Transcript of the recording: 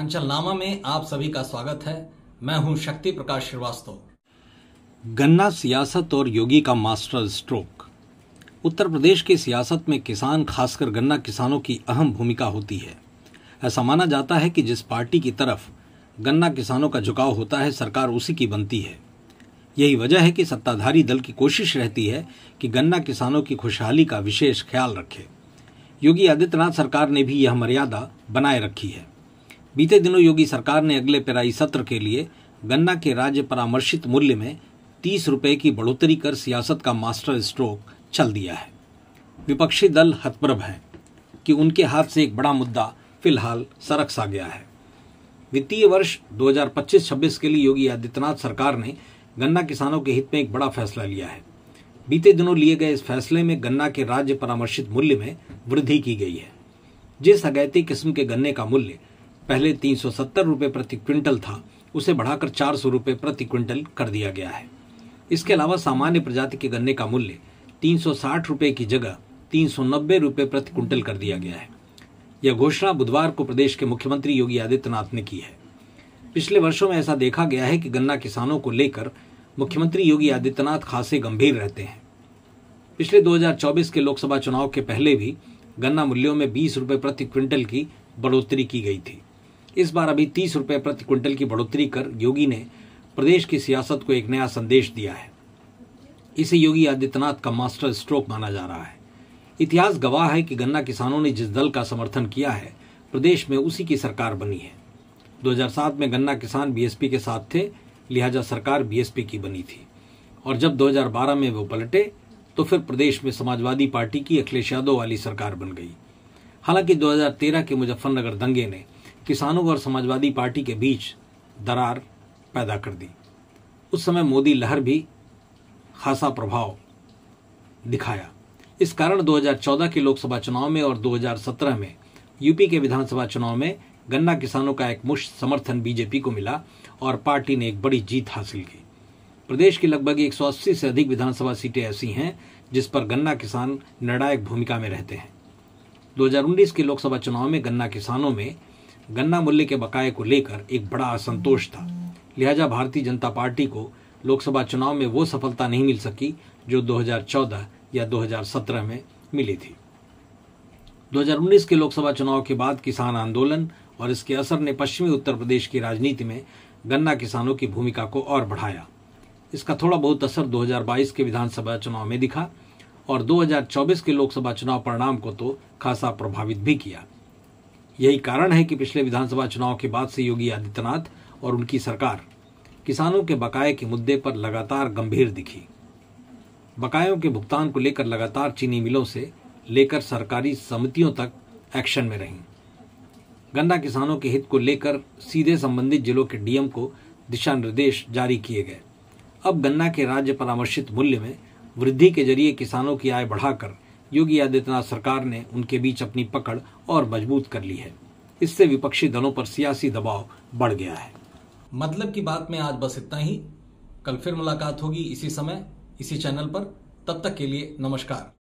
उत्तरांचल नामा में आप सभी का स्वागत है। मैं हूं शक्ति प्रकाश श्रीवास्तव। गन्ना सियासत और योगी का मास्टर स्ट्रोक। उत्तर प्रदेश की सियासत में किसान, खासकर गन्ना किसानों की अहम भूमिका होती है। ऐसा माना जाता है कि जिस पार्टी की तरफ गन्ना किसानों का झुकाव होता है, सरकार उसी की बनती है। यही वजह है कि सत्ताधारी दल की कोशिश रहती है कि गन्ना किसानों की खुशहाली का विशेष ख्याल रखे। योगी आदित्यनाथ सरकार ने भी यह मर्यादा बनाए रखी है। बीते दिनों योगी सरकार ने अगले पेराई सत्र के लिए गन्ना के राज्य परामर्शित मूल्य में 30 रुपए की बढ़ोतरी कर सियासत का मास्टर स्ट्रोक चल दिया है। विपक्षी दल हतप्रभ हैं कि उनके हाथ से एक बड़ा मुद्दा फिलहाल सरक सा गया है। वित्तीय वर्ष 2025-26 के लिए योगी आदित्यनाथ सरकार ने गन्ना किसानों के हित में एक बड़ा फैसला लिया है। बीते दिनों लिए गए इस फैसले में गन्ना के राज्य परामर्शित मूल्य में वृद्धि की गई है। जिस अगैती किस्म के गन्ने का मूल्य पहले 370 रुपए प्रति क्विंटल था, उसे बढ़ाकर 400 रुपए प्रति क्विंटल कर दिया गया है। इसके अलावा सामान्य प्रजाति के गन्ने का मूल्य 360 रुपए की जगह 390 रुपए प्रति क्विंटल कर दिया गया है। यह घोषणा बुधवार को प्रदेश के मुख्यमंत्री योगी आदित्यनाथ ने की है। पिछले वर्षों में ऐसा देखा गया है कि गन्ना किसानों को लेकर मुख्यमंत्री योगी आदित्यनाथ खासे गंभीर रहते हैं। पिछले 2024 के लोकसभा चुनाव के पहले भी गन्ना मूल्यों में 20 रुपए प्रति क्विंटल की बढ़ोतरी की गई थी। इस बार अभी 30 रुपए प्रति क्विंटल की बढ़ोतरी कर योगी ने प्रदेश की सियासत को एक नया संदेश दिया है। इसे योगी आदित्यनाथ का मास्टर स्ट्रोक माना जा रहा है। इतिहास गवाह है कि गन्ना किसानों ने जिस दल का समर्थन किया है, प्रदेश में उसी की सरकार बनी है। 2007 में गन्ना किसान बीएसपी के साथ थे, लिहाजा सरकार बीएसपी की बनी थी। और जब 2012 में वो पलटे तो फिर प्रदेश में समाजवादी पार्टी की अखिलेश यादव वाली सरकार बन गई। हालांकि 2013 के मुजफ्फरनगर दंगे ने किसानों और समाजवादी पार्टी के बीच दरार पैदा कर दी। उस समय मोदी लहर भी खासा प्रभाव दिखाया। इस कारण 2014 के लोकसभा चुनाव में और 2017 में यूपी के विधानसभा चुनाव में गन्ना किसानों का एक मुश्त समर्थन बीजेपी को मिला और पार्टी ने एक बड़ी जीत हासिल की। प्रदेश की लगभग 180 से अधिक विधानसभा सीटें ऐसी हैं जिस पर गन्ना किसान निर्णायक भूमिका में रहते हैं। 2019 के लोकसभा चुनाव में गन्ना किसानों में गन्ना मूल्य के बकाये को लेकर एक बड़ा असंतोष था। लिहाजा भारतीय जनता पार्टी को लोकसभा चुनाव में वो सफलता नहीं मिल सकी जो 2014 या 2017 में मिली थी। 2019 के लोकसभा चुनाव के बाद किसान आंदोलन और इसके असर ने पश्चिमी उत्तर प्रदेश की राजनीति में गन्ना किसानों की भूमिका को और बढ़ाया। इसका थोड़ा बहुत असर 2022 के विधानसभा चुनाव में दिखा और 2024 के लोकसभा चुनाव परिणाम को तो खासा प्रभावित भी किया। यही कारण है कि पिछले विधानसभा चुनाव के बाद से योगी आदित्यनाथ और उनकी सरकार किसानों के बकाये के मुद्दे पर लगातार गंभीर दिखी। बकायों के भुगतान को लेकर लगातार चीनी मिलों से लेकर सरकारी समितियों तक एक्शन में रही। गन्ना किसानों के हित को लेकर सीधे संबंधित जिलों के डीएम को दिशा निर्देश जारी किए गए। अब गन्ना के राज्य परामर्शित मूल्य में वृद्धि के जरिए किसानों की आय बढ़ाकर योगी आदित्यनाथ सरकार ने उनके बीच अपनी पकड़ और मजबूत कर ली है। इससे विपक्षी दलों पर सियासी दबाव बढ़ गया है। मतलब की बात में आज बस इतना ही। कल फिर मुलाकात होगी इसी समय, इसी चैनल पर। तब तक के लिए नमस्कार।